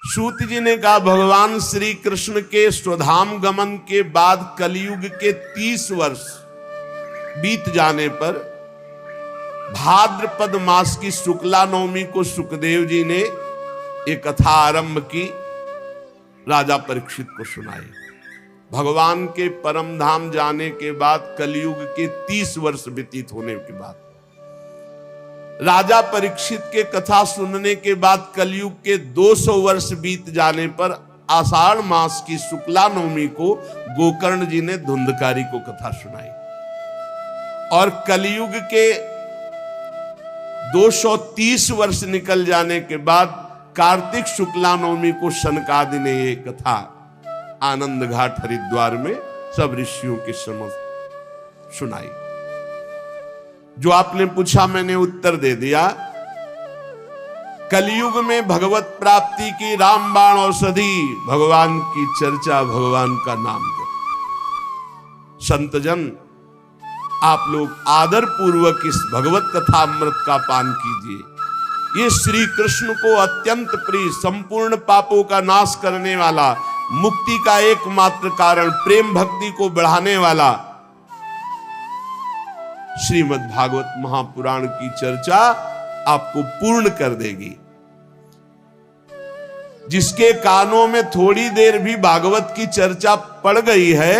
सूत जी ने कहा भगवान श्री कृष्ण के स्वधाम गमन के बाद कलयुग के 30 वर्ष बीत जाने पर भाद्रपद मास की शुक्ला नवमी को सुखदेव जी ने एक कथा आरंभ की, राजा परीक्षित को सुनाई। भगवान के परम धाम जाने के बाद कलयुग के 30 वर्ष व्यतीत होने के बाद राजा परीक्षित के कथा सुनने के बाद कलयुग के 200 वर्ष बीत जाने पर आषाढ़ मास की शुक्ला नवमी को गोकर्ण जी ने धुंधकारी को कथा सुनाई और कलयुग के 230 वर्ष निकल जाने के बाद कार्तिक शुक्ला नवमी को सनकादि ने ये कथा आनंद घाट हरिद्वार में सब ऋषियों के समक्ष सुनाई। जो आपने पूछा मैंने उत्तर दे दिया। कलयुग में भगवत प्राप्ति की रामबाण औषधि भगवान की चर्चा, भगवान का नाम जप। संतजन आप लोग आदर पूर्वक इस भगवत कथा अमृत का पान कीजिए। ये श्री कृष्ण को अत्यंत प्रिय, संपूर्ण पापों का नाश करने वाला, मुक्ति का एकमात्र कारण, प्रेम भक्ति को बढ़ाने वाला श्रीमद् भागवत महापुराण की चर्चा आपको पूर्ण कर देगी। जिसके कानों में थोड़ी देर भी भागवत की चर्चा पड़ गई है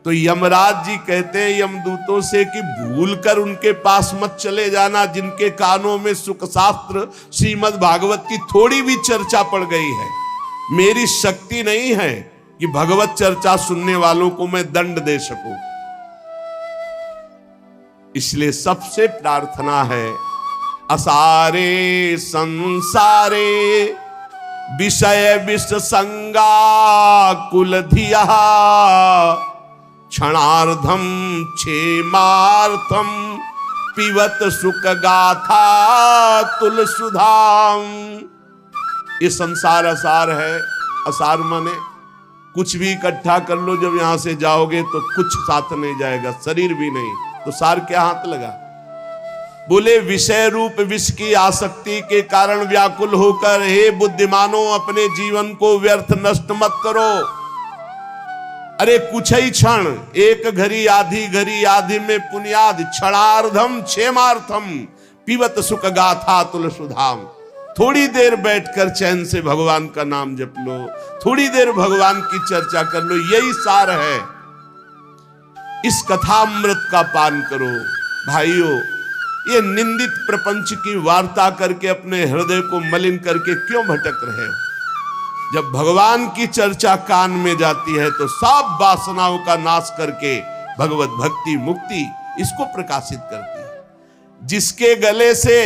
तो यमराज जी कहते हैं यमदूतों से कि भूल कर उनके पास मत चले जाना, जिनके कानों में सुख शास्त्र श्रीमद् भागवत की थोड़ी भी चर्चा पड़ गई है। मेरी शक्ति नहीं है कि भगवत चर्चा सुनने वालों को मैं दंड दे सकूं। इसलिए सबसे प्रार्थना है, असारे संसारे विषय विष संगा कुल धिया क्षणार्धम क्षेमार्थम पिबत सुख गाथा तुल सुधाम। ये संसार असार है। असार माने कुछ भी इकट्ठा कर लो, जब यहां से जाओगे तो कुछ साथ नहीं जाएगा, शरीर भी नहीं, तो सार क्या हाथ लगा। बोले विषय रूप विष की आसक्ति के कारण व्याकुल होकर हे बुद्धिमानों अपने जीवन को व्यर्थ नष्ट मत करो। अरे कुछ ही क्षण, एक घड़ी आधी में पुण्याद क्षणार्धम क्षेमार्थम पिबत सुख गाथा तुल सुधाम। थोड़ी देर बैठकर चैन से भगवान का नाम जप लो, थोड़ी देर भगवान की चर्चा कर लो, यही सार है। इस कथामृत का पान करो। भाइयों, ये निंदित प्रपंच की वार्ता करके अपने हृदय को मलिन करके क्यों भटक रहे हो? जब भगवान की चर्चा कान में जाती है तो सब वासनाओं का नाश करके भगवत भक्ति मुक्ति इसको प्रकाशित करती है। जिसके गले से,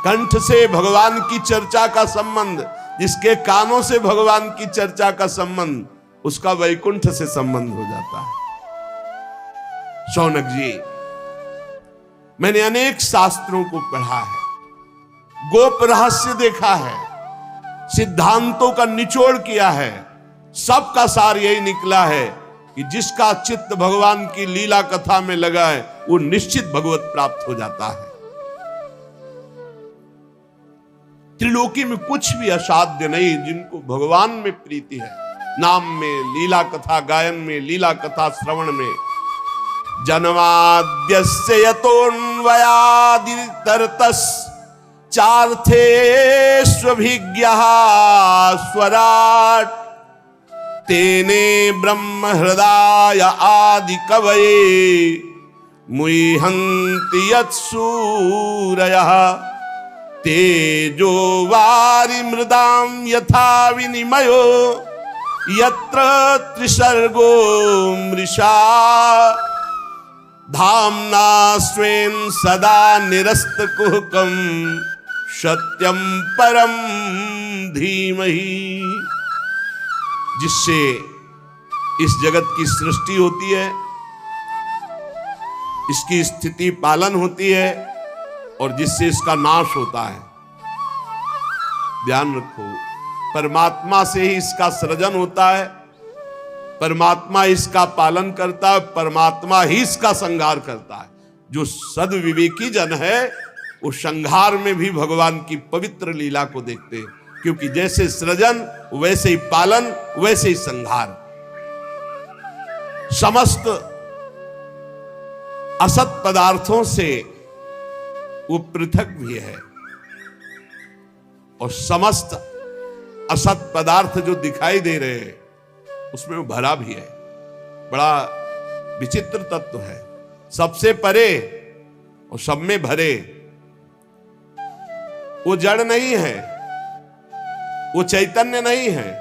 कंठ से भगवान की चर्चा का संबंध, जिसके कानों से भगवान की चर्चा का संबंध, उसका वैकुंठ से संबंध हो जाता है। शौनक जी, मैंने अनेक शास्त्रों को पढ़ा है, गोप रहस्य देखा है, सिद्धांतों का निचोड़ किया है। सबका सार यही निकला है कि जिसका चित्त भगवान की लीला कथा में लगा है वो निश्चित भगवत प्राप्त हो जाता है। त्रिलोकी में कुछ भी असाध्य नहीं। जिनको भगवान में प्रीति है, नाम में, लीला कथा गायन में, लीला कथा श्रवण में, जन्माद्यस्य यतोऽन्वयादितरतस् चार्थेष्वभिज्ञः स्वराट् तेने ब्रह्म हृदय आदि कवये मुह्यन्ति यत्सूरयः तेजो वारि मृदां यथा विनिमयो यत्र त्रिसर्गो मृषा धाम्ना स्वेन सदा निरस्तकुहकं सत्यम परम धीमहि। जिससे इस जगत की सृष्टि होती है, इसकी स्थिति पालन होती है और जिससे इसका नाश होता है। ध्यान रखो, परमात्मा से ही इसका सृजन होता है, परमात्मा इसका पालन करता है, परमात्मा ही इसका संहार करता है। जो सद्विवेकी जन है वो संहार में भी भगवान की पवित्र लीला को देखते हैं क्योंकि जैसे सृजन वैसे ही पालन, वैसे ही संहार। समस्त असत पदार्थों से वो पृथक भी है, और समस्त असत पदार्थ जो दिखाई दे रहे हैं उसमें वो भरा भी है। बड़ा विचित्र तत्व है, सबसे परे और सब में भरे। वो जड़ नहीं है, वो चैतन्य नहीं है,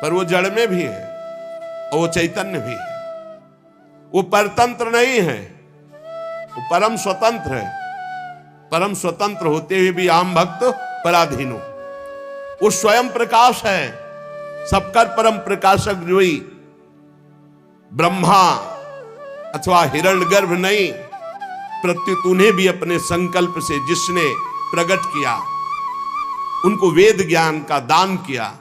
पर वो जड़ में भी है और वो चैतन्य भी है। वो परतंत्र नहीं है, वो परम स्वतंत्र है। परम स्वतंत्र होते हुए भी आम भक्त पराधीनो। वो स्वयं प्रकाश है, सबका परम प्रकाशक जो ही ब्रह्मा अथवा हिरण्यगर्भ नहीं, प्रत्युत उन्हें भी अपने संकल्प से जिसने प्रकट किया, उनको वेद ज्ञान का दान किया,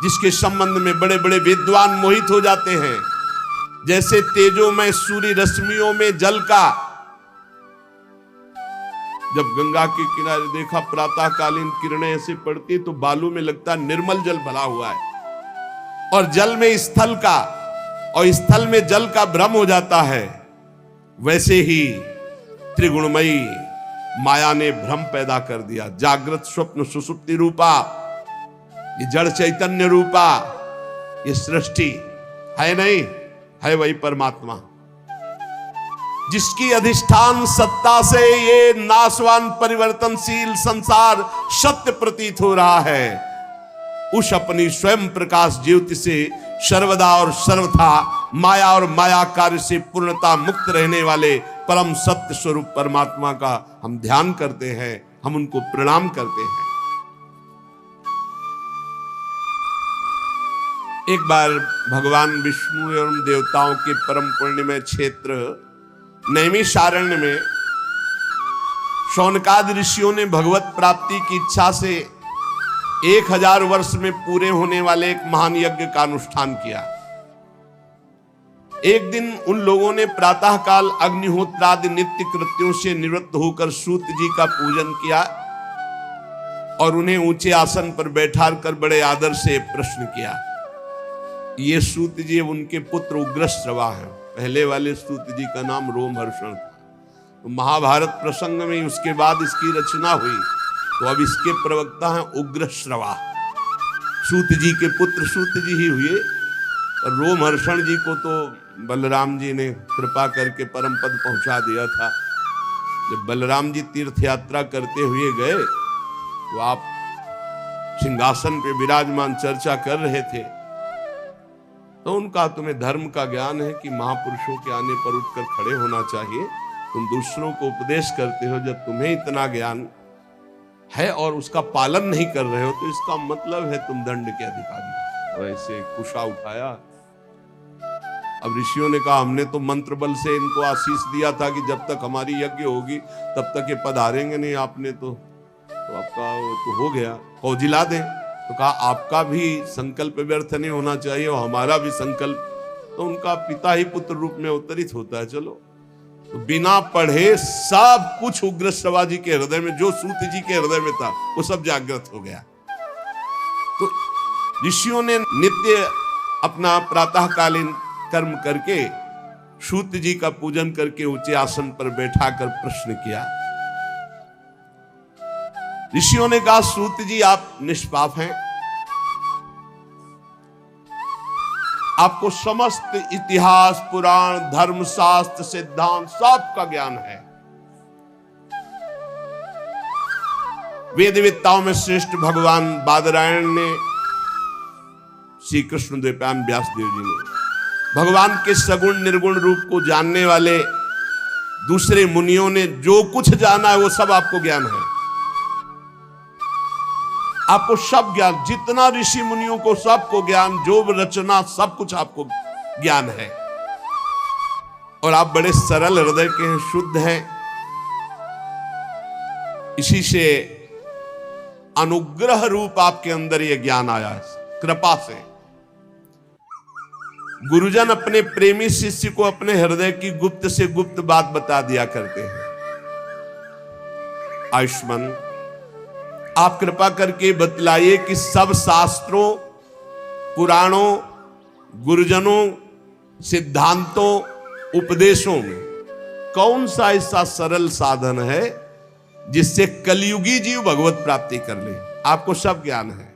जिसके संबंध में बड़े बड़े विद्वान मोहित हो जाते हैं। जैसे तेजोमय सूर्य रश्मियों में जल का, जब गंगा के किनारे देखा प्रातःकालीन किरणें ऐसे पड़ती तो बालू में लगता निर्मल जल भरा हुआ है, और जल में स्थल का और स्थल में जल का भ्रम हो जाता है। वैसे ही त्रिगुणमयी माया ने भ्रम पैदा कर दिया। जागृत स्वप्न सुषुप्ति रूपा, ये जड़ चैतन्य रूपा ये सृष्टि है नहीं, है वही परमात्मा, जिसकी अधिष्ठान सत्ता से ये नाशवान परिवर्तनशील संसार सत्य प्रतीत हो रहा है। उस अपनी स्वयं प्रकाश ज्योति से सर्वदा और सर्वथा माया और माया कार्य से पूर्णता मुक्त रहने वाले परम सत्य स्वरूप परमात्मा का हम ध्यान करते हैं, हम उनको प्रणाम करते हैं। एक बार भगवान विष्णु एवं देवताओं के परम पुण्यमय क्षेत्र नैमिषारण्य में शौनकादि ऋषियों ने भगवत प्राप्ति की इच्छा से 1000 वर्ष में पूरे होने वाले एक महान यज्ञ का अनुष्ठान किया। एक दिन उन लोगों ने प्रातःकाल अग्निहोत्रादि नित्य कृत्यों से निवृत्त होकर सूत जी का पूजन किया और उन्हें ऊंचे आसन पर बैठा कर बड़े आदर से प्रश्न किया। ये सूत जी उनके पुत्र उग्रश्रवा हैं। पहले वाले सूत जी का नाम रोमहर्षण था। तो महाभारत प्रसंग में उसके बाद इसकी रचना हुई, तो अब इसके प्रवक्ता हैं उग्रश्रवा। सूत जी के पुत्र सूत जी ही हुए, और रोमहर्षण जी को तो बलराम जी ने कृपा करके परम पद पहुंचा दिया था। जब बलराम जी तीर्थ यात्रा करते हुए गए तो आप सिंहासन पे विराजमान चर्चा कर रहे थे, तो उनका तुम्हें धर्म का ज्ञान है कि महापुरुषों के आने पर उठकर खड़े होना चाहिए, तुम दूसरों को उपदेश करते हो, जब तुम्हें इतना ज्ञान है और उसका पालन नहीं कर रहे हो तो इसका मतलब है तुम दंड के अधिकारी हो। और ऐसे कुशा उठाया। अब ऋषियों ने कहा हमने तो मंत्र बल से इनको आशीष दिया था कि जब तक हमारी यज्ञ होगी तब तक ये पधारेंगे नहीं, आपने तो आपका तो हो गया, फौजिला दें। तो कहा आपका भी संकल्प व्यर्थ नहीं होना चाहिए और हमारा भी संकल्प। तो उनका पिता ही पुत्र रूप में अवतरित होता है। चलो, तो बिना पढ़े सब कुछ उग्रश्रवा जी के हृदय में, जो सूत जी के हृदय में था, वो सब जागृत हो गया। तो ऋषियों ने नित्य अपना प्रातःकालीन कर्म करके सूत जी का पूजन करके ऊंचे आसन पर बैठाकर प्रश्न किया। ऋषियों ने कहा सूत जी आप निष्पाप हैं, आपको समस्त इतिहास पुराण धर्मशास्त्र सिद्धांत सब का ज्ञान है। वेदविद्ताओं में श्रेष्ठ भगवान बादरायण ने, श्री कृष्ण द्वैपायन व्यासदेव जी ने, भगवान के सगुण निर्गुण रूप को जानने वाले दूसरे मुनियों ने जो कुछ जाना है वो सब आपको ज्ञान है। आपको सब ज्ञान, जितना ऋषि मुनियों को सबको ज्ञान, जो रचना सब कुछ आपको ज्ञान है। और आप बड़े सरल हृदय के हैं, शुद्ध हैं। इसी से अनुग्रह रूप आपके अंदर यह ज्ञान आया है, कृपा से। गुरुजन अपने प्रेमी शिष्य को अपने हृदय की गुप्त से गुप्त बात बता दिया करते हैं। आयुष्मान आप कृपा करके बतलाइए कि सब शास्त्रों, पुराणों, गुरुजनों, सिद्धांतों, उपदेशों में कौन सा ऐसा सरल साधन है जिससे कलयुगी जीव भगवत प्राप्ति कर ले? आपको सब ज्ञान है,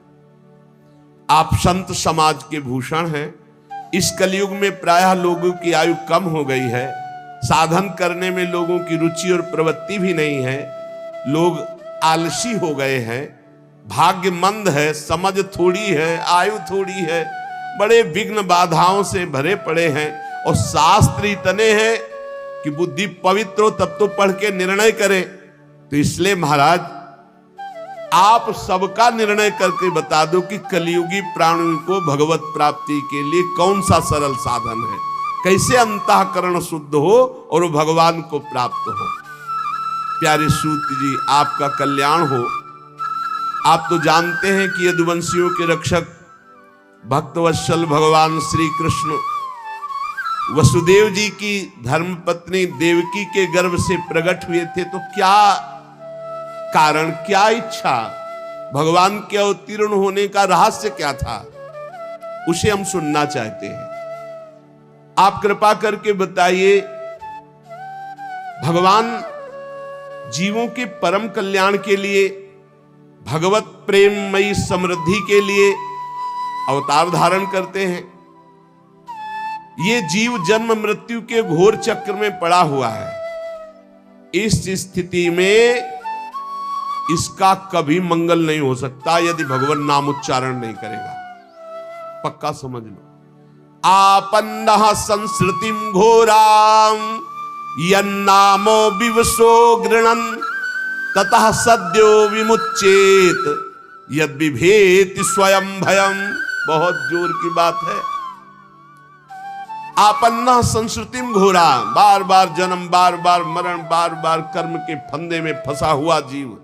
आप संत समाज के भूषण हैं। इस कलयुग में प्रायः लोगों की आयु कम हो गई है, साधन करने में लोगों की रुचि और प्रवृत्ति भी नहीं है, लोग आलसी हो गए हैं, भाग्य मंद है, समझ थोड़ी है, आयु थोड़ी है, बड़े विघ्न बाधाओं से भरे पड़े हैं और शास्त्र इतने हैं कि बुद्धि पवित्र हो तब तो पढ़ के निर्णय करे। तो इसलिए महाराज आप सबका निर्णय करके बता दो कि कलयुगी प्राणियों को भगवत प्राप्ति के लिए कौन सा सरल साधन है, कैसे अंतःकरण शुद्ध हो और वो भगवान को प्राप्त हो। प्यारे सूत जी, आपका कल्याण हो। आप तो जानते हैं कि यदुवंशियों के रक्षक भक्तवत्सल भगवान श्री कृष्ण वसुदेव जी की धर्मपत्नी देवकी के गर्भ से प्रकट हुए थे। तो क्या कारण, क्या इच्छा, भगवान के अवतीर्ण होने का रहस्य क्या था, उसे हम सुनना चाहते हैं। आप कृपा करके बताइए। भगवान जीवों के परम कल्याण के लिए, भगवत प्रेममयी समृद्धि के लिए अवतार धारण करते हैं। ये जीव जन्म मृत्यु के घोर चक्र में पड़ा हुआ है। इस स्थिति में इसका कभी मंगल नहीं हो सकता यदि भगवान नाम उच्चारण नहीं करेगा। पक्का समझ लो। आपन्नः संस्कृतिम घोराम यन्नामो विवशो गृणन् ततः सद्यो विमुच्येत यद बिभेति स्वयं भयम। बहुत जोर की बात है। आपन्ना संस्कृतिम घोरा, बार बार जन्म, बार बार मरण, बार बार कर्म के फंदे में फंसा हुआ जीव,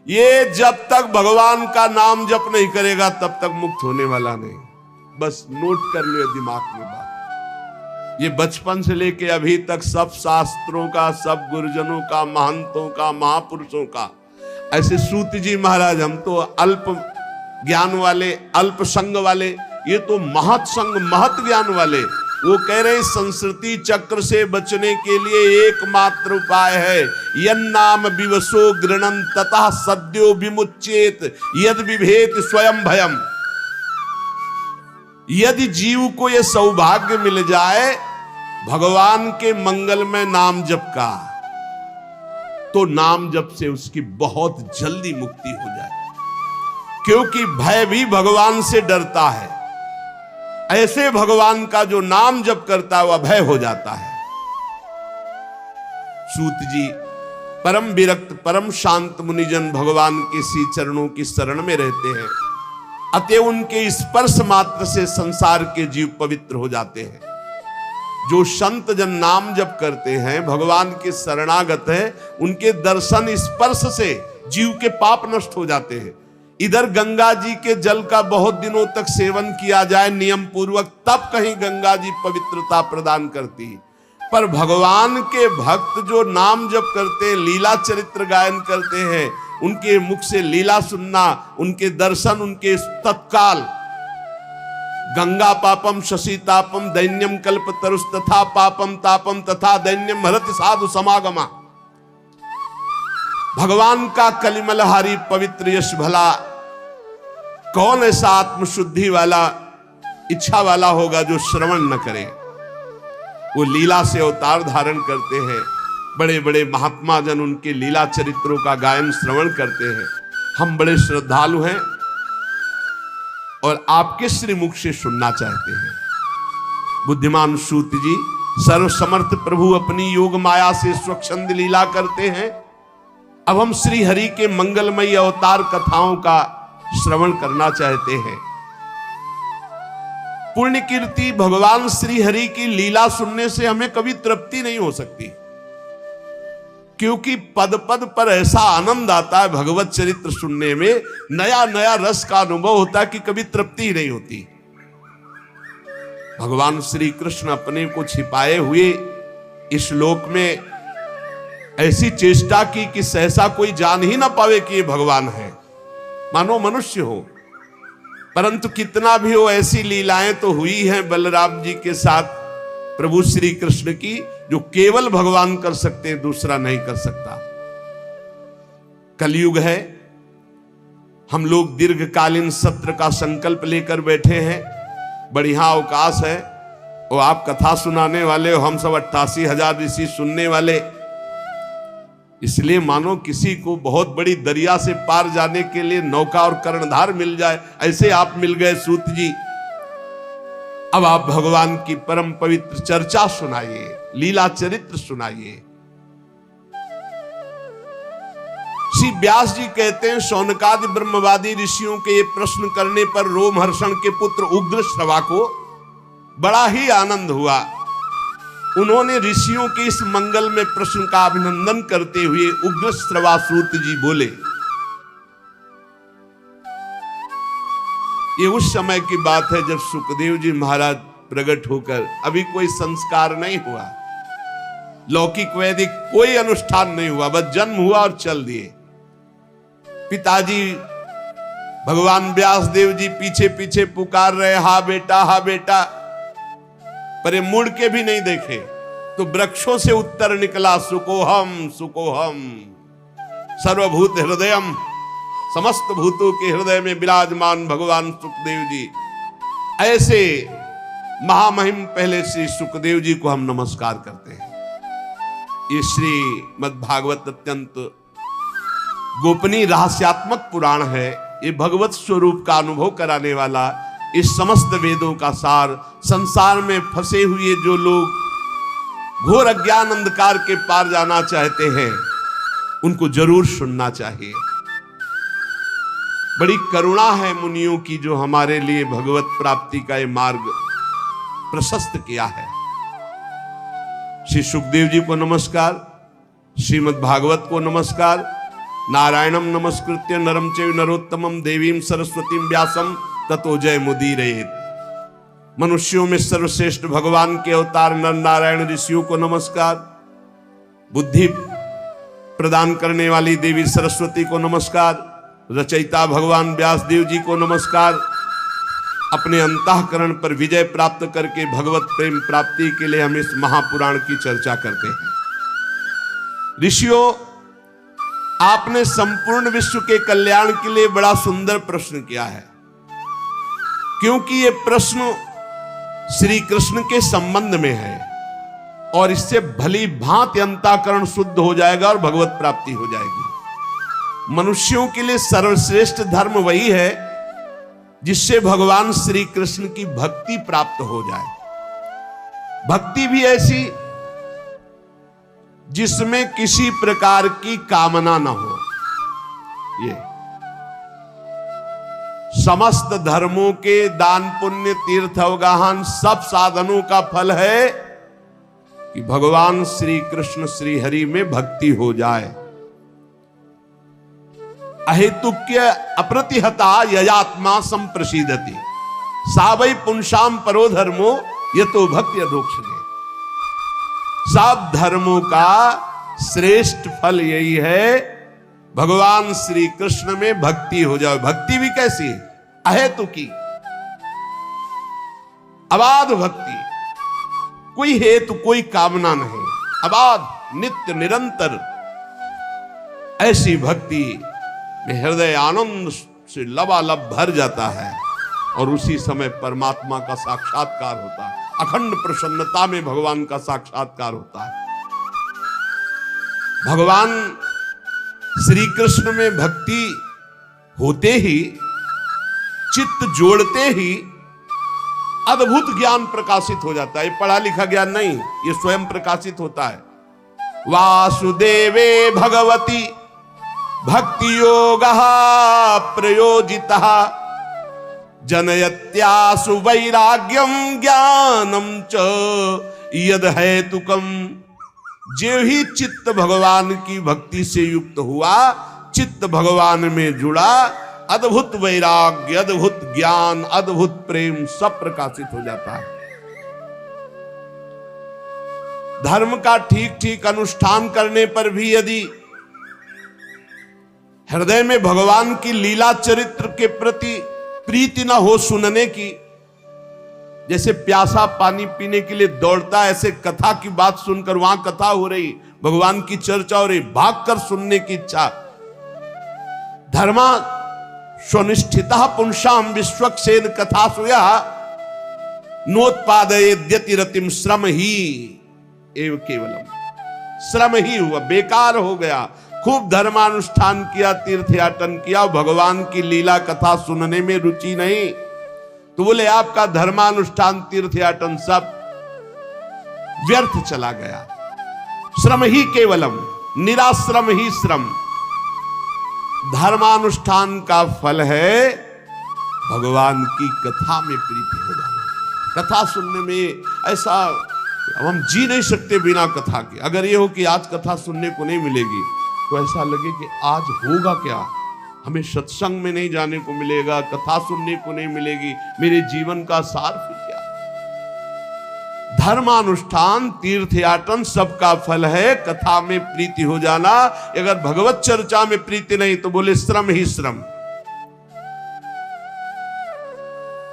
ये जब तक भगवान का नाम जप नहीं करेगा तब तक मुक्त होने वाला नहीं। बस नोट कर लो दिमाग में बात। ये बचपन से लेके अभी तक सब शास्त्रों का, सब गुरुजनों का, महंतों का, महापुरुषों का, ऐसे सूत जी महाराज, हम तो अल्प ज्ञान वाले, अल्प संग वाले, ये तो महत संग, महत ज्ञान वाले। वो कह रहे संस्कृति चक्र से बचने के लिए एकमात्र उपाय है यन्नाम विवशो गृणन् ततः सद्यो विमुच्येत यद बिभेत स्वयं भयम। यदि जीव को यह सौभाग्य मिल जाए भगवान के मंगलमय नाम जप का, तो नाम जप से उसकी बहुत जल्दी मुक्ति हो जाए, क्योंकि भय भी भगवान से डरता है। ऐसे भगवान का जो नाम जप करता है वह भय हो जाता है। सूत जी परम विरक्त, परम शांत मुनिजन भगवान के श्री चरणों की शरण में रहते हैं, अतः उनके स्पर्श मात्र से संसार के जीव पवित्र हो जाते हैं। जो संत जन नाम जप करते हैं, भगवान के शरणागत हैं, उनके दर्शन स्पर्श से जीव के पाप नष्ट हो जाते हैं। इधर गंगा जी के जल का बहुत दिनों तक सेवन किया जाए नियम पूर्वक, तब कहीं गंगा जी पवित्रता प्रदान करती है। पर भगवान के भक्त जो नाम जप करते, लीला चरित्र गायन करते हैं, उनके मुख से लीला सुनना, उनके दर्शन, उनके तत्काल गंगा पापम शशि तापम दैन्यम कल्प तरुष तथा पापम तापम तथा दैन्यम हरति साधु समागमा। भगवान का कलिमलहारी पवित्र यश भला कौन ऐसा आत्मशुद्धि वाला, इच्छा वाला होगा जो श्रवण न करे। वो लीला से अवतार धारण करते हैं, बड़े बड़े महात्मा जन उनके लीला चरित्रों का गायन श्रवण करते हैं। हम बड़े श्रद्धालु हैं और आपके श्रीमुख से सुनना चाहते हैं। बुद्धिमान सूत जी, सर्वसमर्थ प्रभु अपनी योग माया से स्वच्छंद लीला करते हैं। अब हम श्री हरि के मंगलमयी अवतार कथाओं का श्रवण करना चाहते हैं। पुण्य कीर्ति भगवान श्री हरि की लीला सुनने से हमें कभी तृप्ति नहीं हो सकती, क्योंकि पद पद पर ऐसा आनंद आता है भगवत चरित्र सुनने में, नया नया रस का अनुभव होता है कि कभी तृप्ति ही नहीं होती। भगवान श्री कृष्ण अपने को छिपाए हुए इस लोक में ऐसी चेष्टा की कि सहसा कोई जान ही ना पावे कि ये भगवान है। मानो मनुष्य हो। परंतु कितना भी हो, ऐसी लीलाएं तो हुई हैं बलराम जी के साथ प्रभु श्री कृष्ण की, जो केवल भगवान कर सकते हैं, दूसरा नहीं कर सकता। कलयुग है, हम लोग दीर्घकालीन सत्र का संकल्प लेकर बैठे हैं, बढ़िया अवकाश है। और आप कथा सुनाने वाले हो, हम सब 88,000 ऋषि सुनने वाले। इसलिए मानो किसी को बहुत बड़ी दरिया से पार जाने के लिए नौका और कर्णधार मिल जाए, ऐसे आप मिल गए सूत जी। अब आप भगवान की परम पवित्र चर्चा सुनाइए, लीला चरित्र सुनाइए। श्री व्यास जी कहते हैं, शौनकादि ब्रह्मवादी ऋषियों के ये प्रश्न करने पर रोमहर्षण के पुत्र उग्रश्रवा को बड़ा ही आनंद हुआ। उन्होंने ऋषियों के इस मंगल में प्रश्न का अभिनंदन करते हुए उग्रश्रवा सूत जी बोले। ये उस समय की बात है जब सुखदेव जी महाराज प्रकट होकर, अभी कोई संस्कार नहीं हुआ, लौकिक वैदिक कोई अनुष्ठान नहीं हुआ, बस जन्म हुआ और चल दिए। पिताजी भगवान व्यास देव जी पीछे पीछे पुकार रहे, हा बेटा हा बेटा, पर ये मुड़ के भी नहीं देखे। तो वृक्षों से उत्तर निकला, सुकोहम सुकोहम सर्वभूत हृदयम, समस्त भूतों के हृदय में विराजमान भगवान सुखदेव जी। ऐसे महामहिम पहले श्री सुखदेव जी को हम नमस्कार करते हैं। ये श्रीमद् भागवत अत्यंत गोपनीय रहस्यात्मक पुराण है। ये भगवत स्वरूप का अनुभव कराने वाला, इस समस्त वेदों का सार। संसार में फंसे हुए जो लोग घोर अज्ञान अंधकार के पार जाना चाहते हैं, उनको जरूर सुनना चाहिए। बड़ी करुणा है मुनियों की, जो हमारे लिए भगवत प्राप्ति का ये मार्ग प्रशस्त किया है। श्री सुखदेव जी को नमस्कार, श्रीमद् भागवत को नमस्कार। नारायणम नमस्कृत्य नरम चैव नरोत्तमम देवीं सरस्वतीं व्यासं ततो जय मुदीरयेत्। मनुष्यों में सर्वश्रेष्ठ भगवान के अवतार नर नारायण ऋषियों को नमस्कार। बुद्धि प्रदान करने वाली देवी सरस्वती को नमस्कार। रचयिता भगवान व्यास देव जी को नमस्कार। अपने अंतःकरण पर विजय प्राप्त करके भगवत प्रेम प्राप्ति के लिए हम इस महापुराण की चर्चा करते हैं। ऋषियों, आपने संपूर्ण विश्व के कल्याण के लिए बड़ा सुंदर प्रश्न किया है, क्योंकि ये प्रश्न श्री कृष्ण के संबंध में है और इससे भली भांति अंतःकरण शुद्ध हो जाएगा और भगवत प्राप्ति हो जाएगी। मनुष्यों के लिए सर्वश्रेष्ठ धर्म वही है जिससे भगवान श्री कृष्ण की भक्ति प्राप्त हो जाए। भक्ति भी ऐसी जिसमें किसी प्रकार की कामना न हो। ये समस्त धर्मों के दान पुण्य तीर्थ अवगाहन सब साधनों का फल है कि भगवान श्री कृष्ण श्री हरि में भक्ति हो जाए। अहेतुक्य अप्रतिहता ययात्मा संप्रसीदति सा वै पुंसाम परो धर्मो यतो भक्ति अधोक्षणे। सब धर्मों का श्रेष्ठ फल यही है, भगवान श्री कृष्ण में भक्ति हो जाए। भक्ति भी कैसी? अहेतुकी, अबाध भक्ति, कोई हेतु कोई कामना नहीं, अबाध नित्य निरंतर। ऐसी भक्ति में हृदय आनंद से लबालब भर जाता है और उसी समय परमात्मा का साक्षात्कार होता है। अखंड प्रसन्नता में भगवान का साक्षात्कार होता है। भगवान श्री कृष्ण में भक्ति होते ही, चित्त जोड़ते ही अद्भुत ज्ञान प्रकाशित हो जाता है। पढ़ा लिखा ज्ञान नहीं, ये स्वयं प्रकाशित होता है। वासुदेवे भगवती भक्ति योगः प्रयोजितः जनयत्यासु वैराग्यम ज्ञानम च यद हेतुकम। जो ही चित्त भगवान की भक्ति से युक्त हुआ, चित्त भगवान में जुड़ा, अद्भुत वैराग्य, अद्भुत ज्ञान, अद्भुत प्रेम सब प्रकाशित हो जाता है। धर्म का ठीक ठीक अनुष्ठान करने पर भी यदि हृदय में भगवान की लीला चरित्र के प्रति प्रीति न हो सुनने की, जैसे प्यासा पानी पीने के लिए दौड़ता है, ऐसे कथा की बात सुनकर, वहां कथा हो रही, भगवान की चर्चा हो रही, भागकर सुनने की इच्छा। धर्मा स्वनिष्ठिता पुंसाम विश्वक्सेन कथा सुया नोत्पादयेद्यति रतिम श्रम ही एव केवलम। श्रम ही हुआ, बेकार हो गया। खूब धर्मानुष्ठान किया, तीर्थयाटन किया, भगवान की लीला कथा सुनने में रुचि नहीं, तो बोले आपका धर्मानुष्ठान तीर्थयाटन सब व्यर्थ चला गया। श्रम ही केवलम, निराश्रम ही श्रम। धर्मानुष्ठान का फल है भगवान की कथा में प्रीति हो जाना। कथा सुनने में ऐसा, हम जी नहीं सकते बिना कथा के। अगर ये हो कि आज कथा सुनने को नहीं मिलेगी तो ऐसा लगे कि आज होगा क्या, हमें सत्संग में नहीं जाने को मिलेगा, कथा सुनने को नहीं मिलेगी, मेरे जीवन का सार फिर क्या। धर्मानुष्ठान तीर्थयाटन सबका फल है कथा में प्रीति हो जाना। अगर भगवत चर्चा में प्रीति नहीं तो बोले श्रम ही श्रम।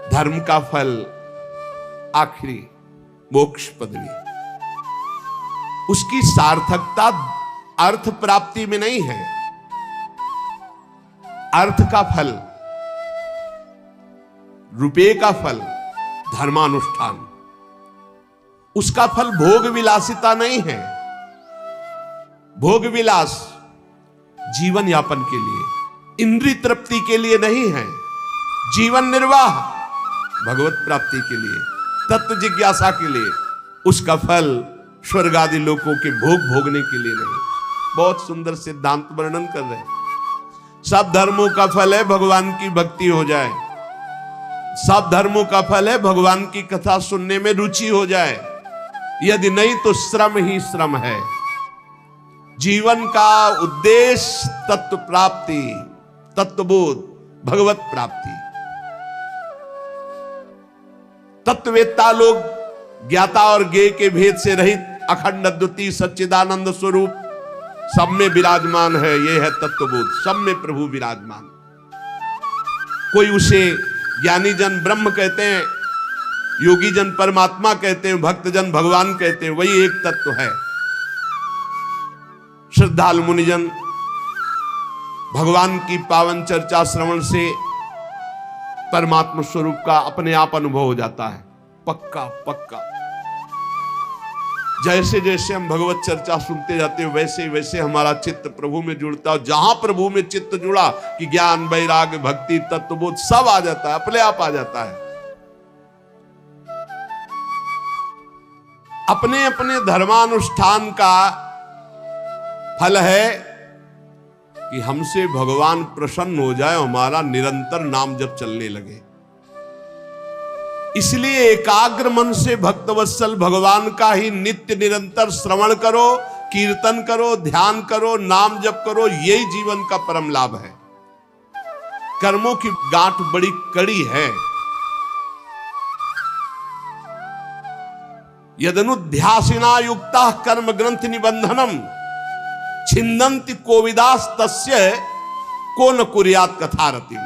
धर्म का फल आखिरी मोक्ष पदवी, उसकी सार्थकता अर्थ प्राप्ति में नहीं है। अर्थ का फल, रुपये का फल धर्मानुष्ठान, उसका फल भोग विलासिता नहीं है। भोग विलास जीवन यापन के लिए, इंद्रिय तृप्ति के लिए नहीं है। जीवन निर्वाह भगवत प्राप्ति के लिए, तत्व जिज्ञासा के लिए, उसका फल स्वर्ग आदि लोकों के भोग भोगने के लिए नहीं। बहुत सुंदर सिद्धांत वर्णन कर रहे हैं। सब धर्मों का फल है भगवान की भक्ति हो जाए, सब धर्मों का फल है भगवान की कथा सुनने में रुचि हो जाए। यदि नहीं तो श्रम ही श्रम है। जीवन का उद्देश्य तत्व प्राप्ति, तत्वबोध, भगवत प्राप्ति। तत्ववेत्ता लोग ज्ञाता और ज्ञेय के भेद से रहित अखंड अद्वितीय सच्चिदानंद स्वरूप सब में विराजमान है। यह है तत्वबोध, सब में प्रभु विराजमान। कोई उसे ज्ञानी जन ब्रह्म कहते हैं, योगी जन परमात्मा कहते हैं, भक्त जन भगवान कहते हैं, वही एक तत्व है। श्रद्धालु मुनिजन भगवान की पावन चर्चा श्रवण से परमात्मा स्वरूप का अपने आप अनुभव हो जाता है, पक्का पक्का। जैसे जैसे हम भगवत चर्चा सुनते जाते हैं वैसे वैसे हमारा चित्त प्रभु में जुड़ता है। जहां प्रभु में चित्त जुड़ा कि ज्ञान, वैराग्य, भक्ति, तत्वबोध सब आ जाता है, अपने आप आ जाता है। अपने अपने धर्मानुष्ठान का फल है कि हमसे भगवान प्रसन्न हो जाए, हमारा निरंतर नाम जप चलने लगे। इसलिए एकाग्र मन से भक्तवत्सल भगवान का ही नित्य निरंतर श्रवण करो, कीर्तन करो, ध्यान करो, नाम जप करो। यही जीवन का परम लाभ है। कर्मों की गांठ बड़ी कड़ी है। यदनुध्यासिना युक्ता कर्म ग्रंथ निबंधनम छिन्दन्ति कोविदास तस्य को न कुर्यात कथारतिम।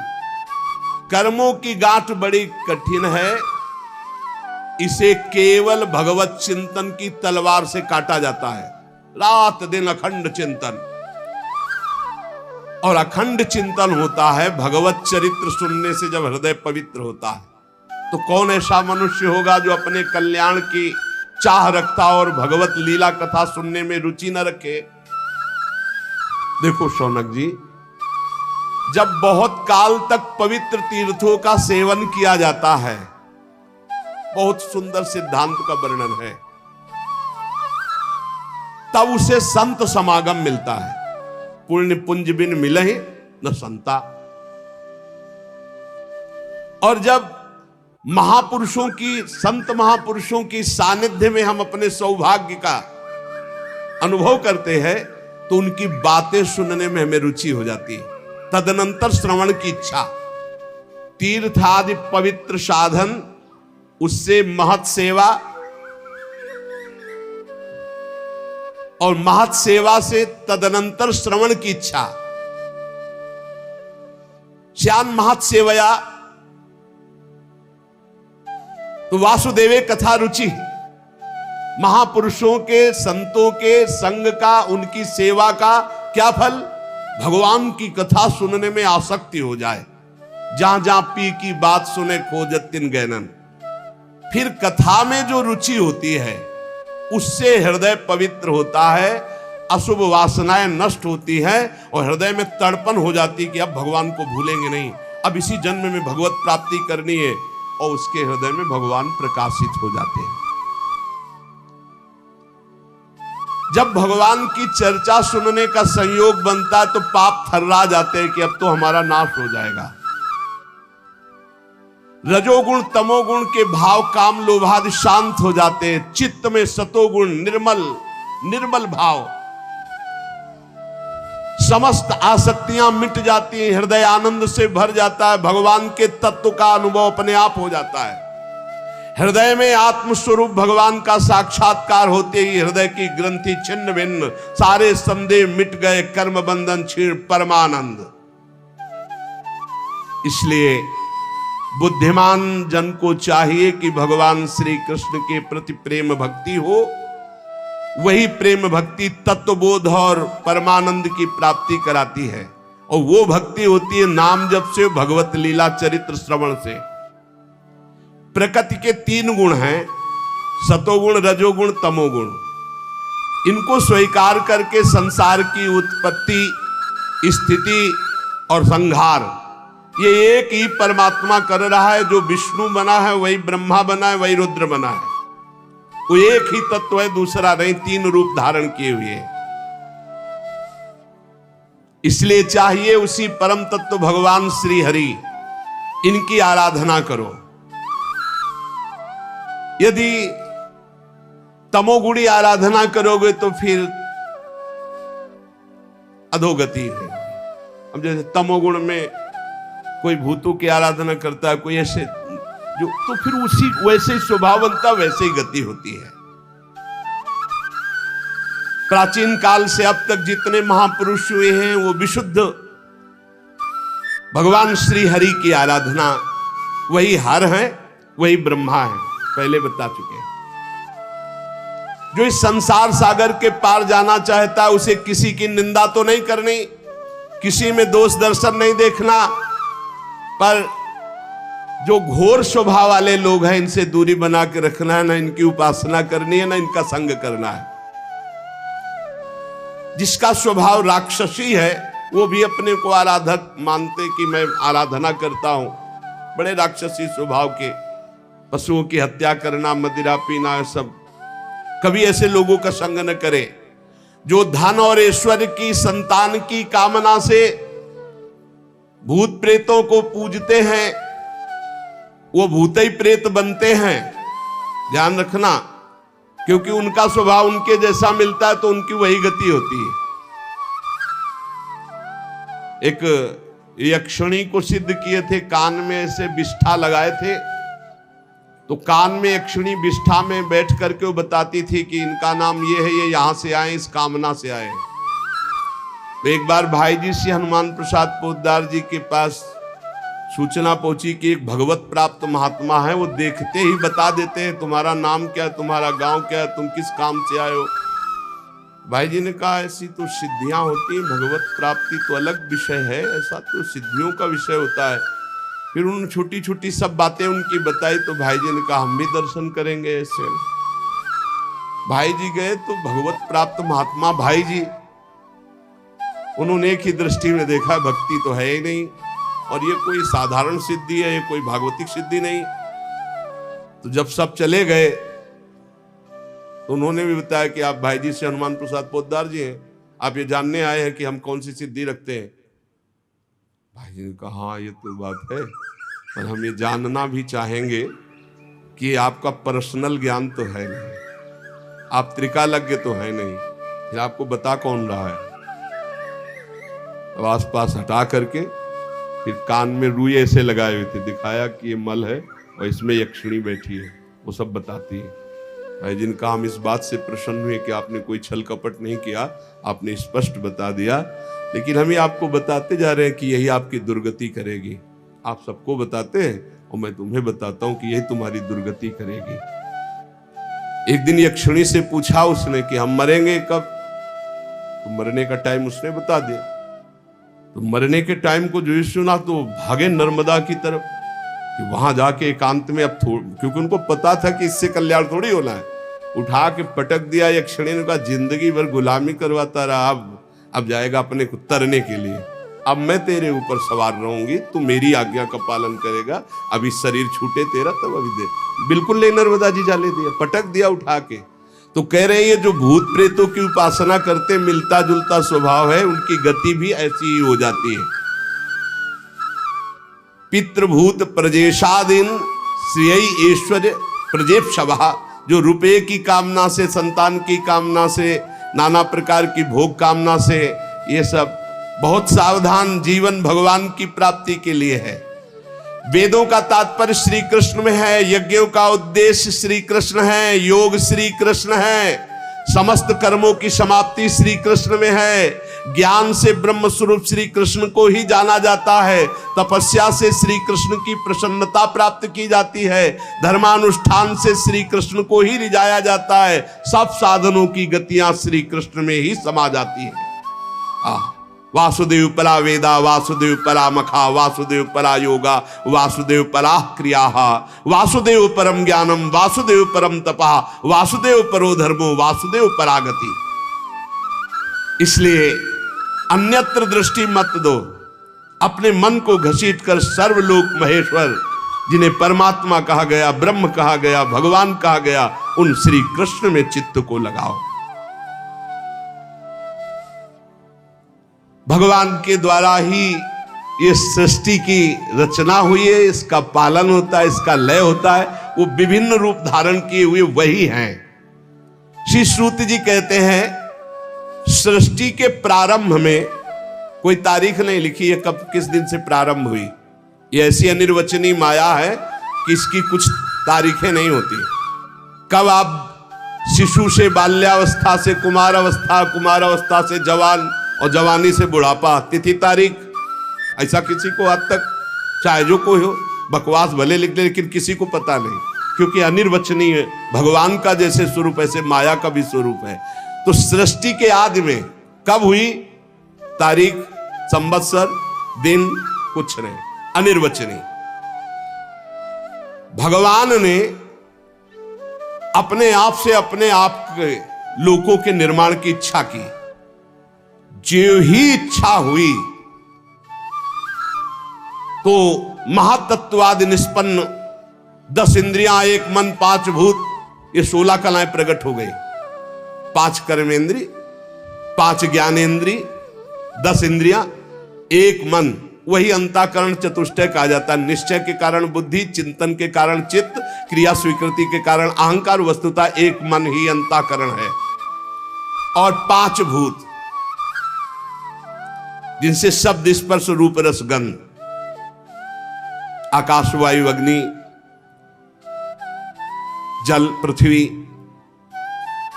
कर्मों की गांठ बड़ी कठिन है, इसे केवल भगवत चिंतन की तलवार से काटा जाता है। रात दिन अखंड चिंतन, और अखंड चिंतन होता है भगवत चरित्र सुनने से। जब हृदय पवित्र होता है तो कौन ऐसा मनुष्य होगा जो अपने कल्याण की चाह रखता और भगवत लीला कथा सुनने में रुचि न रखे। देखो शौनक जी, जब बहुत काल तक पवित्र तीर्थों का सेवन किया जाता है, बहुत सुंदर सिद्धांत का वर्णन है, तब उसे संत समागम मिलता है। पुण्य पुंज बिन मिलहि न संता। और जब महापुरुषों की, संत महापुरुषों की सानिध्य में हम अपने सौभाग्य का अनुभव करते हैं तो उनकी बातें सुनने में हमें रुचि हो जाती है। तदनंतर श्रवण की इच्छा। तीर्थ आदि पवित्र साधन, उससे महत सेवा, और महत सेवा से तदनंतर श्रवण की इच्छा। श्यान महत सेवया, तो वासुदेवे कथा रुचि। महापुरुषों के, संतों के संग का, उनकी सेवा का क्या फल? भगवान की कथा सुनने में आसक्ति हो जाए। जहां जहां पी की बात सुने खोजत तिन गैनन। फिर कथा में जो रुचि होती है उससे हृदय पवित्र होता है, अशुभ वासनाएं नष्ट होती हैं और हृदय में तड़पन हो जाती है कि अब भगवान को भूलेंगे नहीं, अब इसी जन्म में भगवत प्राप्ति करनी है, और उसके हृदय में भगवान प्रकाशित हो जाते हैं। जब भगवान की चर्चा सुनने का संयोग बनता है तो पाप थर्रा जाते हैं कि अब तो हमारा नाश हो जाएगा। रजोगुण तमोगुण के भाव काम लोभादि शांत हो जाते हैं। चित्त में सतोगुण निर्मल भाव, समस्त आसक्तियां मिट जाती हैं, हृदय आनंद से भर जाता है, भगवान के तत्व का अनुभव अपने आप हो जाता है। हृदय में आत्मस्वरूप भगवान का साक्षात्कार होते ही हृदय की ग्रंथि छिन्न भिन्न, सारे संदेह मिट गए, कर्म बंधन क्षीण, परमानंद। इसलिए बुद्धिमान जन को चाहिए कि भगवान श्री कृष्ण के प्रति प्रेम भक्ति हो। वही प्रेम भक्ति तत्वबोध और परमानंद की प्राप्ति कराती है, और वो भक्ति होती है नाम जप से, भगवत लीला चरित्र श्रवण से। प्रकृति के 3 गुण हैं, सतोगुण, रजोगुण, तमोगुण। इनको स्वीकार करके संसार की उत्पत्ति, स्थिति और संहार ये एक ही परमात्मा कर रहा है। जो विष्णु बना है वही ब्रह्मा बना है, वही रुद्र बना है। वो एक ही तत्व है, दूसरा नहीं, 3 रूप धारण किए हुए। इसलिए चाहिए उसी परम तत्व भगवान श्री हरि, इनकी आराधना करो। यदि तमोगुणी आराधना करोगे तो फिर अधोगति है। अब जैसे तमोगुण में कोई भूतों की आराधना करता है, कोई ऐसे जो, तो फिर उसी वैसे ही स्वभाव बनता, वैसे ही गति होती है। प्राचीन काल से अब तक जितने महापुरुष हुए हैं वो विशुद्ध भगवान श्री हरि की आराधना, वही हर है, वही ब्रह्मा है, पहले बता चुके हैं। जो इस संसार सागर के पार जाना चाहता है उसे किसी की निंदा तो नहीं करनी, किसी में दोष दर्शन नहीं देखना, पर जो घोर स्वभाव वाले लोग हैं इनसे दूरी बना के रखना है, ना इनकी उपासना करनी है, ना इनका संग करना है। जिसका स्वभाव राक्षसी है वो भी अपने को आराधक मानते कि मैं आराधना करता हूं, बड़े राक्षसी स्वभाव के, पशुओं की हत्या करना, मदिरा पीना, सब। कभी ऐसे लोगों का संग न करे। जो धन और ऐश्वर्य की, संतान की कामना से भूत प्रेतों को पूजते हैं, वो भूत ही प्रेत बनते हैं। ध्यान रखना, क्योंकि उनका स्वभाव उनके जैसा मिलता है तो उनकी वही गति होती है। एक यक्षिणी को सिद्ध किए थे, कान में ऐसे विष्ठा लगाए थे, तो कान में यक्षिणी विष्ठा में बैठ करके वो बताती थी कि इनका नाम ये है, ये यहां से आए, इस कामना से आए। तो एक बार भाई जी से हनुमान प्रसाद पोद्दार जी के पास सूचना पहुंची कि एक भगवत प्राप्त महात्मा है, वो देखते ही बता देते हैं तुम्हारा नाम क्या है, तुम्हारा गांव क्या है, तुम किस काम से आए हो। भाई जी ने कहा ऐसी तो सिद्धियां होती हैं, भगवत प्राप्ति तो अलग विषय है, ऐसा तो सिद्धियों का विषय होता है। फिर उन छोटी छोटी सब बातें उनकी बताई तो भाई जी ने कहा हम भी दर्शन करेंगे ऐसे। भाई जी गए तो भगवत प्राप्त महात्मा भाई जी, उन्होंने एक ही दृष्टि में देखा भक्ति तो है ही नहीं, और ये कोई साधारण सिद्धि है, ये कोई भागवतिक सिद्धि नहीं। तो जब सब चले गए तो उन्होंने भी बताया कि आप भाई जी से हनुमान प्रसाद पोद्दार जी हैं, आप ये जानने आए हैं कि हम कौन सी सिद्धि रखते हैं। भाई जी ने कहा हाँ ये तो बात है, पर हम ये जानना भी चाहेंगे कि आपका पर्सनल ज्ञान तो है नहीं, आप त्रिकालज्ञ तो है नहीं, फिर आपको बता कौन रहा है। अब आस पास हटा करके फिर कान में रुई ऐसे लगाए हुए थे, दिखाया कि ये मल है और इसमें यक्षिणी बैठी है, वो सब बताती है। भाई जी ने कहा हम इस बात से प्रसन्न हुए कि आपने कोई छल कपट नहीं किया, आपने स्पष्ट बता दिया लेकिन हम ही आपको बताते जा रहे हैं कि यही आपकी दुर्गति करेगी। आप सबको बताते हैं और मैं तुम्हें बताता हूं कि यही तुम्हारी दुर्गति करेगी। एक दिन यक्षिणी से पूछा उसने कि हम मरेंगे कब? तो मरने का टाइम उसने बता दिया। तो मरने के टाइम को जो सुना तो भागे नर्मदा की तरफ कि वहां जाके एकांत में अब क्योंकि उनको पता था कि इससे कल्याण थोड़ी होना है। उठा के पटक दिया यक्षिणी ने, कहा जिंदगी भर गुलामी करवाता रहा, अब जाएगा अपने को तरने के लिए। अब मैं तेरे ऊपर सवार रहूंगी, तू मेरी आज्ञा का पालन करेगा। अभी शरीर छूटे तेरा तब अभी दे। बिल्कुल नहीं, नर्मदा जी जाले दिया, पटक दिया उठा के। तो कह रहे हैं ये जो भूत प्रेतों की उपासना करते मिलता जुलता स्वभाव है, उनकी गति भी ऐसी ही हो जाती है। पितृभूत प्रजेशादीन श्रेय ऐश्वर्य प्रजेप्शवः, जो रुपये की कामना से, संतान की कामना से, नाना प्रकार की भोग कामना से, ये सब बहुत सावधान जीवन भगवान की प्राप्ति के लिए है। वेदों का तात्पर्य श्री कृष्ण में है, यज्ञों का उद्देश्य श्री कृष्ण है, योग श्री कृष्ण है, समस्त कर्मों की समाप्ति श्री कृष्ण में है। ज्ञान से ब्रह्म स्वरूप श्री कृष्ण को ही जाना जाता है, तपस्या से श्री कृष्ण की प्रसन्नता प्राप्त की जाती है, धर्मानुष्ठान से श्री कृष्ण को ही रिझाया जाता है। सब साधनों की गतियां श्री कृष्ण में ही समा जाती है। वासुदेव परा वेदा, वासुदेव परा मखा, वासुदेव परा योगा, वासुदेव परा क्रिया, वासुदेव परम ज्ञानम, वासुदेव परम तपा, वासुदेव परो धर्मो, वासुदेव परागति। इसलिए अन्यत्र दृष्टि मत दो, अपने मन को घसीट कर सर्वलोक महेश्वर जिन्हें परमात्मा कहा गया, ब्रह्म कहा गया, भगवान कहा गया, उन श्री कृष्ण में चित्त को लगाओ। भगवान के द्वारा ही ये सृष्टि की रचना हुई है, इसका पालन होता है, इसका लय होता है, वो विभिन्न रूप धारण किए हुए वही हैं। श्री श्रुति जी कहते हैं सृष्टि के प्रारंभ में कोई तारीख नहीं लिखी है कब किस दिन से प्रारंभ हुई। ये ऐसी अनिर्वचनीय माया है कि इसकी कुछ तारीखें नहीं होती। कब आप शिशु से बाल्यावस्था से कुमार अवस्था, कुमार अवस्था से जवान और जवानी से बुढ़ापा, तिथि तारीख ऐसा किसी को आज तक, चाहे जो कोई हो, बकवास भले लिख दे लेकिन किसी को पता नहीं, क्योंकि अनिर्वचनीय भगवान का जैसे स्वरूप ऐसे माया का भी स्वरूप है। तो सृष्टि के आदि में कब हुई, तारीख, संवत्सर, दिन कुछ नहीं, अनिर्वचनीय। भगवान ने अपने आप से अपने आप के लोकों के निर्माण की इच्छा की। जो ही इच्छा हुई तो महातत्वादि निष्पन्न 10 इंद्रियां, एक मन, 5 भूत, ये 16 कलाएं प्रकट हो गई। 5 कर्मेंद्री, 5 ज्ञानेंद्री, 10 इंद्रियां, एक मन, वही अंतःकरण चतुष्टय कहा जाता है। निश्चय के कारण बुद्धि, चिंतन के कारण चित्त, क्रिया स्वीकृति के कारण अहंकार, वस्तुतः एक मन ही अंतःकरण है। और 5 भूत जिनसे शब्द, स्पर्श, रूप, रस, गंध, आकाश, वायु, अग्नि, जल, पृथ्वी,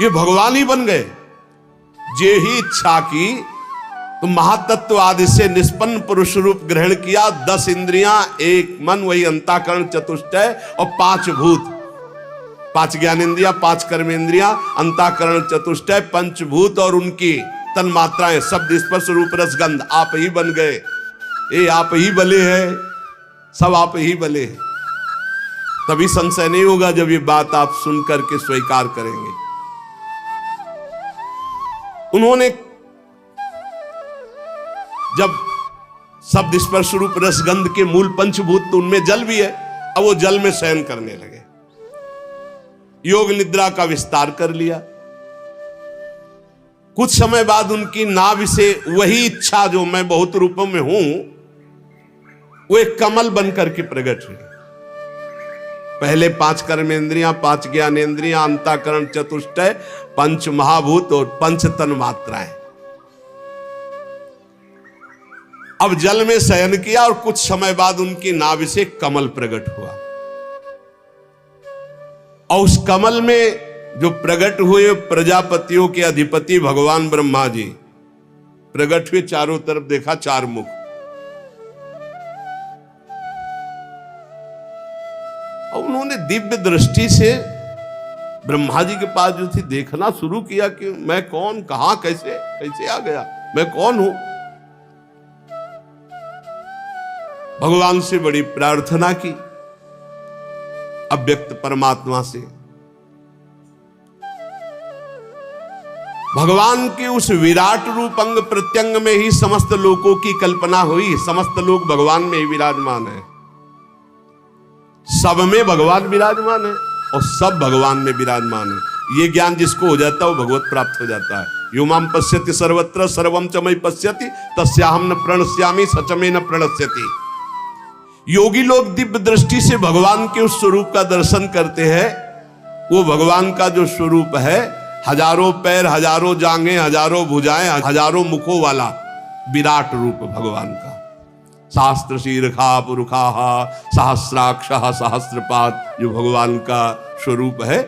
ये भगवान ही बन गए। जे ही इच्छा की तो महातत्व आदि से निष्पन्न पुरुष रूप ग्रहण किया। 10 इंद्रियां, एक मन, वही अंतःकरण चतुष्टय, और 5 भूत, 5 ज्ञानेंद्रियां, 5 कर्मेंद्रियां, अंतःकरण चतुष्टय, पंचभूत और उनकी तन मात्राएं, शब्द, स्पर्श, रूप, रस, गंध, आप ही बन गए। ये आप ही बले हैं, सब आप ही बले हैं। तभी संशय नहीं होगा जब ये बात आप सुन करके स्वीकार करेंगे। उन्होंने जब शब्द, स्पर्श, रूप, रस, गंध के मूल पंचभूत तो उनमें जल भी है, अब वो जल में शयन करने लगे, योग निद्रा का विस्तार कर लिया। कुछ समय बाद उनकी नाभि से वही इच्छा जो मैं बहुत रूपों में हूं, वो एक कमल बनकर के प्रकट हुई। पहले 5 कर्मेंद्रियां, 5 ज्ञानेंद्रियां, अंतःकरण चतुष्टय, 5 महाभूत और 5 तन मात्राएं। अब जल में शयन किया और कुछ समय बाद उनकी नाभि से कमल प्रकट हुआ। और उस कमल में जो प्रकट हुए प्रजापतियों के अधिपति भगवान ब्रह्मा जी, प्रकट हुए, चारों तरफ देखा, चार मुख। और उन्होंने दिव्य दृष्टि से ब्रह्मा जी के पास जो थी देखना शुरू किया कि मैं कौन, कहां, कैसे कैसे आ गया, मैं कौन हूं। भगवान से बड़ी प्रार्थना की, अव्यक्त परमात्मा से। भगवान के उस विराट रूप अंग प्रत्यंग में ही समस्त लोकों की कल्पना हुई। समस्त लोग भगवान में ही विराजमान है, सब में भगवान विराजमान है और सब भगवान में विराजमान है। ये ज्ञान जिसको हो जाता है वो भगवत प्राप्त हो जाता है। यो माम पश्यति सर्वत्र सर्वम च मयि पश्यति तस्याहं न प्रणश्यामि सच में न प्रणश्यति। योगी लोग दिव्य दृष्टि से भगवान के उस स्वरूप का दर्शन करते हैं। वो भगवान का जो स्वरूप है, हजारों पैर, हजारों जांघें, हजारों भुजाएं, हजारों मुखों वाला विराट रूप भगवान का। शास्त्र शीर्षा पुरुखा सहस्राक्ष सहस्रपाद, जो भगवान का स्वरूप है।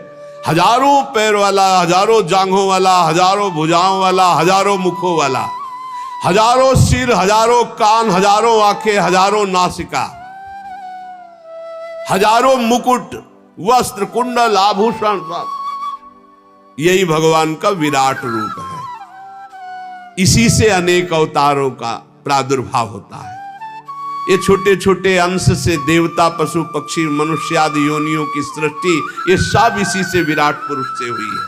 हजारों पैर वाला, हजारों जांघों वाला, हजारों भुजाओं वाला, हजारों मुखों वाला, हजारों सिर, हजारों कान, हजारों आंखें, हजारों नासिका, हजारों मुकुट, वस्त्र, कुंडल, आभूषण, यही भगवान का विराट रूप है। इसी से अनेक अवतारों का प्रादुर्भाव होता है। ये छोटे छोटे अंश से देवता, पशु, पक्षी, मनुष्य आदि योनियों की सृष्टि, ये सब इसी से विराट पुरुष से हुई है।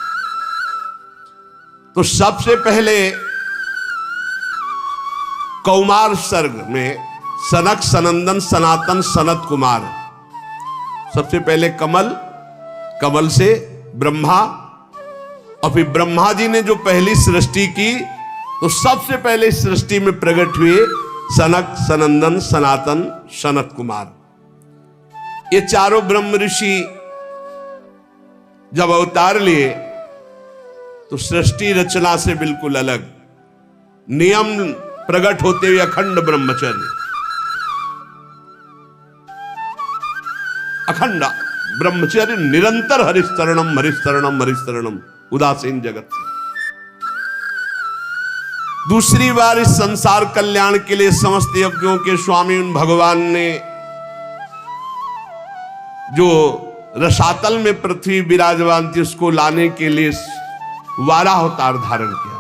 तो सबसे पहले कौमार सर्ग में सनक, सनंदन, सनातन, सनत कुमार। सबसे पहले कमल, कमल से ब्रह्मा, और फिर ब्रह्मा जी ने जो पहली सृष्टि की तो सबसे पहले इस सृष्टि में प्रकट हुए सनक, सनंदन, सनातन, सनत कुमार। ये चारों ब्रह्म ऋषि जब अवतार लिए तो सृष्टि रचना से बिल्कुल अलग, नियम प्रकट होते हुए अखंड ब्रह्मचर्य, अखंड ब्रह्मचर्य, निरंतर हरिस्तरणम हरिस्तरणम हरिस्तरणम, उदासीन जगत से। दूसरी बार इस संसार कल्याण के लिए समस्त यज्ञों के स्वामी उन भगवान ने जो रसातल में पृथ्वी विराजमान थी उसको लाने के लिए वाराह अवतार धारण किया।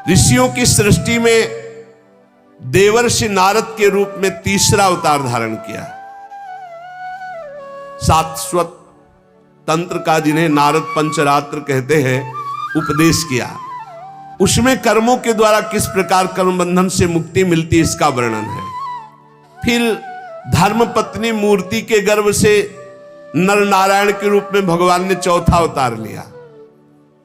ऋषियों की सृष्टि में देवर्षि नारद के रूप में तीसरा अवतार धारण किया। शाश्वत तंत्र का, जिन्हें नारद पंचरात्र कहते हैं, उपदेश किया। उसमें कर्मों के द्वारा किस प्रकार कर्म बंधन से मुक्ति मिलती, इसका वर्णन है। फिर धर्म पत्नी मूर्ति के गर्भ से नर नारायण के रूप में भगवान ने चौथा अवतार लिया।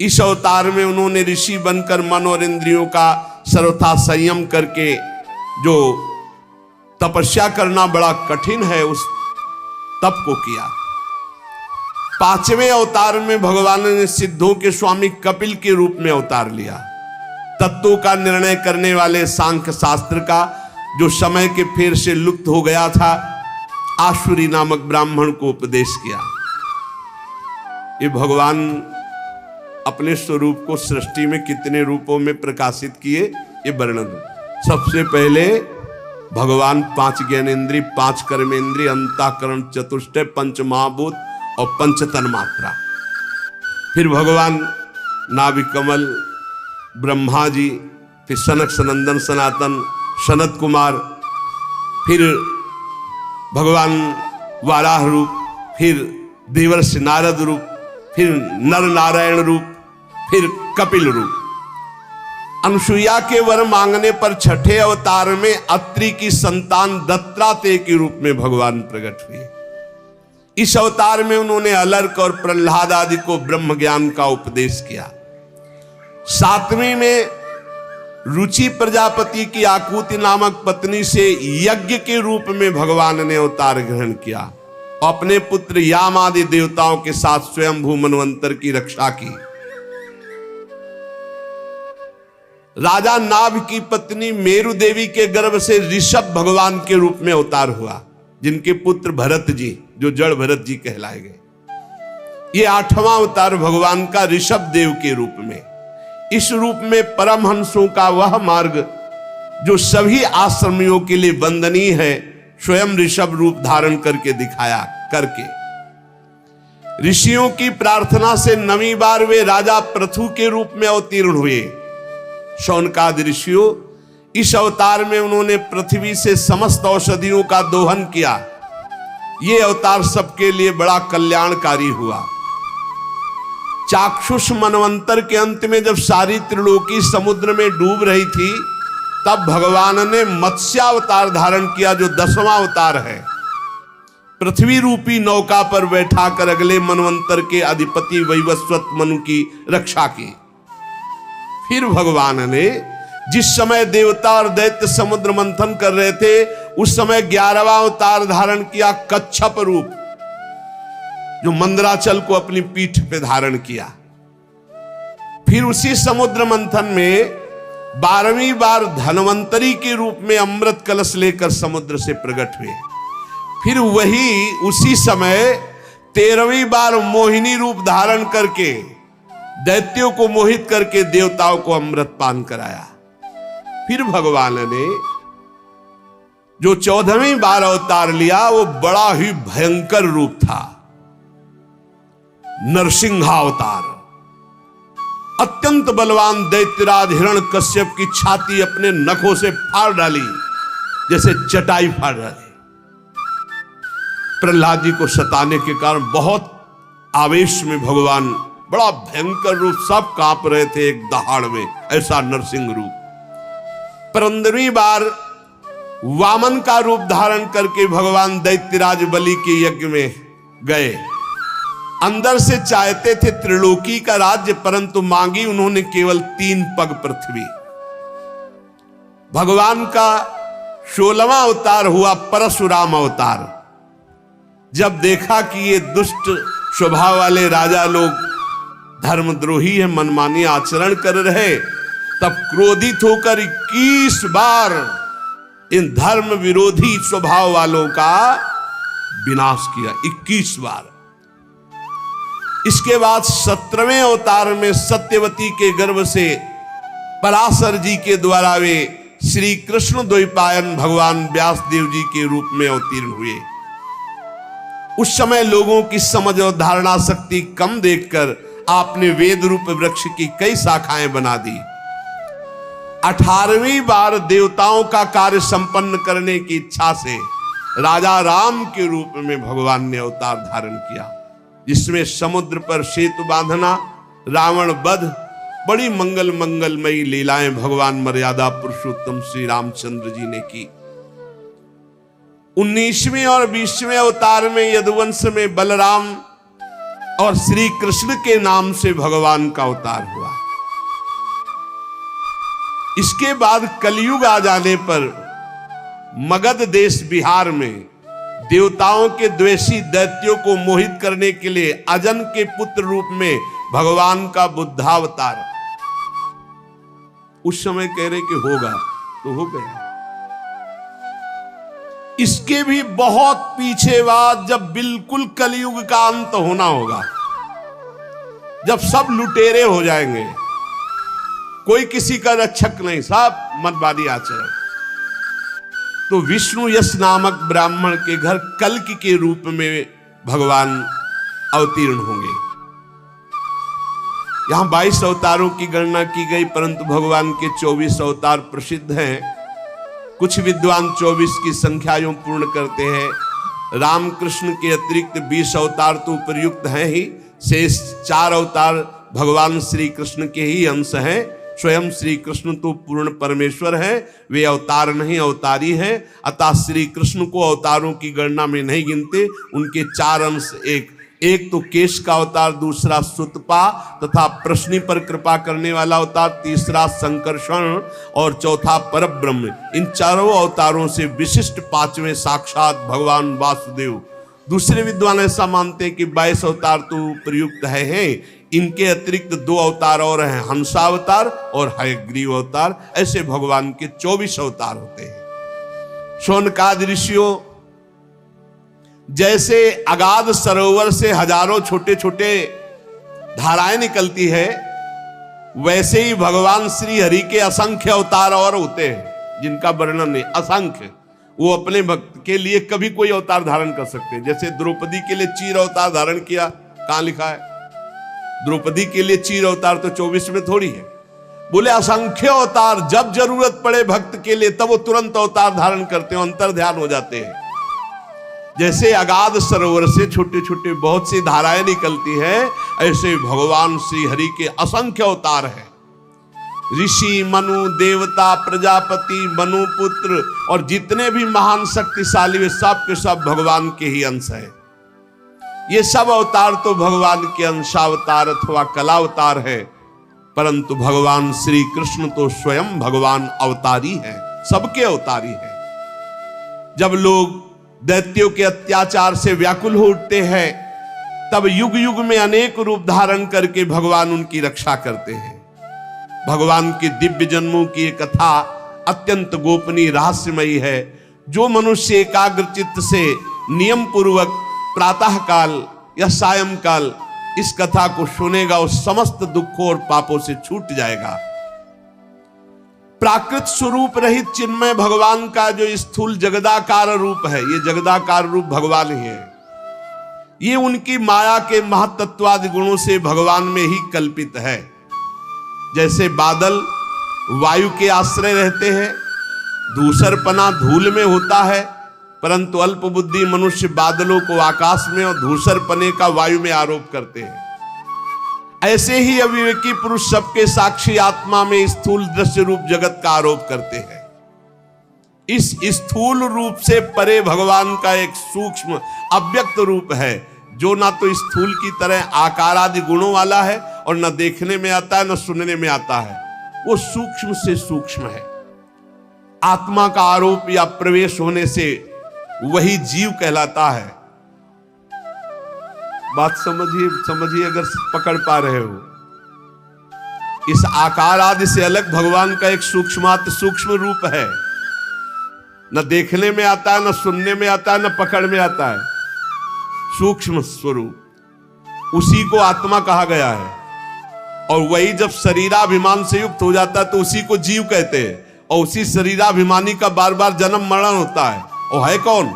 इस अवतार में उन्होंने ऋषि बनकर मन और इंद्रियों का सर्वथा संयम करके, जो तपस्या करना बड़ा कठिन है, उस तप को किया। पांचवें अवतार में भगवान ने सिद्धों के स्वामी कपिल के रूप में अवतार लिया। तत्वों का निर्णय करने वाले सांख्य शास्त्र का, जो समय के फेर से लुप्त हो गया था, आशुरी नामक ब्राह्मण को उपदेश किया। ये भगवान अपने स्वरूप को सृष्टि में कितने रूपों में प्रकाशित किए, ये वर्णन। सबसे पहले भगवान 5 ज्ञानेंद्रिय, 5 कर्मेंद्रिय, अंतःकरण, चतुष्टय, पंच महाभूत और पंच तन्मात्रा। फिर भगवान नाभि कमल, ब्रह्मा जी, फिर सनक, सनंदन, सनातन, सनत कुमार, फिर भगवान वाराह रूप, फिर देवर्षि नारद रूप, फिर नर नारायण रूप, फिर कपिल रूप। अनुसुईया के वर मांगने पर छठे अवतार में अत्रि की संतान दत्तात्रेय के रूप में भगवान प्रकट हुए। इस अवतार में उन्होंने अलर्क और प्रहलाद आदि को ब्रह्म ज्ञान का उपदेश किया। 7वीं में रुचि प्रजापति की आकुति नामक पत्नी से यज्ञ के रूप में भगवान ने अवतार ग्रहण किया। अपने पुत्र याम आदि देवताओं के साथ स्वयंभू मनवंतर की रक्षा की। राजा नाभ की पत्नी मेरु देवी के गर्भ से ऋषभ भगवान के रूप में अवतार हुआ, जिनके पुत्र भरत जी, जो जड़ भरत जी कहलाए गए। ये 8वां अवतार भगवान का ऋषभ देव के रूप में। इस रूप में परमहंसों का वह मार्ग जो सभी आश्रमियों के लिए वंदनीय है, स्वयं ऋषभ रूप धारण करके दिखाया। करके ऋषियों की प्रार्थना से 9वीं बार वे राजा पृथु के रूप में अवतीर्ण हुए। शौनकादि ऋषियों, इस अवतार में उन्होंने पृथ्वी से समस्त औषधियों का दोहन किया। ये अवतार सबके लिए बड़ा कल्याणकारी हुआ। चाक्षुष मनवंतर के अंत में जब सारी त्रिलोकी समुद्र में डूब रही थी, तब भगवान ने मत्स्यावतार धारण किया, जो 10वां अवतार है। पृथ्वी रूपी नौका पर बैठाकर अगले मनवंतर के अधिपति वैवस्वत मनु की रक्षा की। फिर भगवान ने जिस समय देवता और दैत्य समुद्र मंथन कर रहे थे, उस समय 11वां अवतार धारण किया, कच्छप रूप, जो मंदराचल को अपनी पीठ पे धारण किया। फिर उसी समुद्र मंथन में 12वीं बार धनवंतरी के रूप में अमृत कलश लेकर समुद्र से प्रकट हुए। फिर वही उसी समय 13वीं बार मोहिनी रूप धारण करके दैत्यों को मोहित करके देवताओं को अमृत पान कराया। फिर भगवान ने जो 14वीं बार अवतार लिया, वो बड़ा ही भयंकर रूप था, नरसिंहावतार। अत्यंत बलवान दैत्यराज हिरण्यकश्यप की छाती अपने नखों से फाड़ डाली, जैसे चटाई फाड़ डाली। प्रहलाद जी को सताने के कारण बहुत आवेश में भगवान बड़ा भयंकर रूप, सब कांप रहे थे एक दहाड़ में, ऐसा नरसिंह रूप। 15वीं बार वामन का रूप धारण करके भगवान दैत्यराज बलि के यज्ञ में गए। अंदर से चाहते थे त्रिलोकी का राज्य, परंतु मांगी उन्होंने केवल 3 पग पृथ्वी। भगवान का 16वां अवतार हुआ परशुराम अवतार। जब देखा कि ये दुष्ट स्वभाव वाले राजा लोग धर्मद्रोही है, मनमानी आचरण कर रहे, तब क्रोधित होकर 21 बार इन धर्म विरोधी स्वभाव वालों का विनाश किया। 21 बार। इसके बाद 17वें अवतार में सत्यवती के गर्भ से पराशर जी के द्वारा वे श्री कृष्ण द्वैपायन भगवान व्यासदेव जी के रूप में अवतीर्ण हुए। उस समय लोगों की समझ और धारणा शक्ति कम देखकर आपने वेद रूप वृक्ष की कई शाखाएं बना दी। 18वीं बार देवताओं का कार्य संपन्न करने की इच्छा से राजा राम के रूप में भगवान ने अवतार धारण किया, जिसमें समुद्र पर सेतु बांधना, रावण वध, बड़ी मंगलमयी लीलाएं भगवान मर्यादा पुरुषोत्तम श्री रामचंद्र जी ने की। 19वें और 20वें अवतार में यदुवंश में बलराम और श्री कृष्ण के नाम से भगवान का अवतार हुआ। इसके बाद कलयुग आ जाने पर मगध देश बिहार में देवताओं के द्वेषी दैत्यों को मोहित करने के लिए अजन के पुत्र रूप में भगवान का बुद्धावतार। उस समय कह रहे कि होगा तो हो गया। इसके भी बहुत पीछे बाद, जब बिल्कुल कलयुग का अंत होना होगा, जब सब लुटेरे हो जाएंगे, कोई किसी का रक्षक नहीं, सब मतवादी आचरण, तो विष्णु यश नामक ब्राह्मण के घर कल्कि के रूप में भगवान अवतीर्ण होंगे। यहां 22 अवतारों की गणना की गई, परंतु भगवान के 24 अवतार प्रसिद्ध हैं। कुछ विद्वान 24 की संख्या यूं पूर्ण करते हैं। रामकृष्ण के अतिरिक्त 20 अवतार तो उपयुक्त हैं ही, शेष 4 अवतार भगवान श्री कृष्ण के ही अंश हैं। स्वयं श्री कृष्ण तो पूर्ण परमेश्वर है, वे अवतार नहीं अवतारी हैं। अतः श्री कृष्ण को अवतारों की गणना में नहीं गिनते। उनके 4 अंश, एक तो केश का अवतार, दूसरा सुतपा तथा प्रश्नि पर कृपा करने वाला अवतार, तीसरा संकर्षण और चौथा परब्रह्म। इन चारों अवतारों से विशिष्ट 5वें साक्षात भगवान वासुदेव। दूसरे विद्वान ऐसा मानते हैं कि 22 अवतार तो प्रयुक्त है। इनके अतिरिक्त 2 अवतार और हैं, हंसावतार और हयग्रीव अवतार। ऐसे भगवान के 24 अवतार होते हैं। शौनकादि ऋषियों, जैसे अगाध सरोवर से हजारों छोटे छोटे धाराएं निकलती है, वैसे ही भगवान श्री हरि के असंख्य अवतार और होते हैं जिनका वर्णन नहीं, असंख्य। वो अपने भक्त के लिए कभी कोई अवतार धारण कर सकते हैं। जैसे द्रौपदी के लिए चीर अवतार धारण किया, कहां लिखा है? द्रौपदी के लिए चीर अवतार तो 24 में थोड़ी है। बोले असंख्य अवतार, जब जरूरत पड़े भक्त के लिए तब वो तुरंत अवतार धारण करते हैं, अंतर ध्यान हो जाते हैं। जैसे अगाध सरोवर से छोटे छोटे बहुत सी धाराएं निकलती हैं, ऐसे भगवान श्री हरि के असंख्य अवतार हैं। ऋषि, मनु, देवता, प्रजापति, मनुपुत्र और जितने भी महान शक्तिशाली वे सब के सब भगवान के ही अंश हैं। ये सब अवतार तो भगवान के अंशावतार अथवा कलावतार है, परंतु भगवान श्री कृष्ण तो स्वयं भगवान अवतारी है, सबके अवतारी है। जब लोग दैत्यों के अत्याचार से व्याकुल हो उठते हैं, तब युग युग में अनेक रूप धारण करके भगवान उनकी रक्षा करते हैं। भगवान के दिव्य जन्मों की एक कथा अत्यंत गोपनीय रहस्यमयी है। जो मनुष्य एकाग्र चित्त से नियम पूर्वक प्रातः काल या सायं काल इस कथा को सुनेगा, वो समस्त दुखों और पापों से छूट जाएगा। प्राकृत स्वरूप रहित चिन्मय भगवान का जो स्थूल जगदाकार रूप है, ये जगदाकार रूप भगवान ही है। ये उनकी माया के महत्त्वादि गुणों से भगवान में ही कल्पित है। जैसे बादल वायु के आश्रय रहते हैं, धूसरपना धूल में होता है, परंतु अल्प बुद्धि मनुष्य बादलों को आकाश में और धूसरपने का वायु में आरोप करते हैं। ऐसे ही अविवेकी पुरुष सबके साक्षी आत्मा में स्थूल दृश्य रूप जगत का आरोप करते हैं। इस स्थूल रूप से परे भगवान का एक सूक्ष्म अव्यक्त रूप है, जो ना तो स्थूल की तरह आकार आदि गुणों वाला है और न देखने में आता है न सुनने में आता है। वो सूक्ष्म से सूक्ष्म है। आत्मा का आरोप या प्रवेश होने से वही जीव कहलाता है। बात समझिए अगर पकड़ पा रहे हो। इस आकार आदि से अलग भगवान का एक सूक्ष्मात सूक्ष्म रूप है, न देखने में आता है, न सुनने में आता है, न पकड़ में आता है। सूक्ष्म स्वरूप, उसी को आत्मा कहा गया है। और वही जब शरीराभिमान से युक्त हो जाता है तो उसी को जीव कहते हैं। और उसी शरीराभिमानी का बार बार जन्म मरण होता है। और है कौन?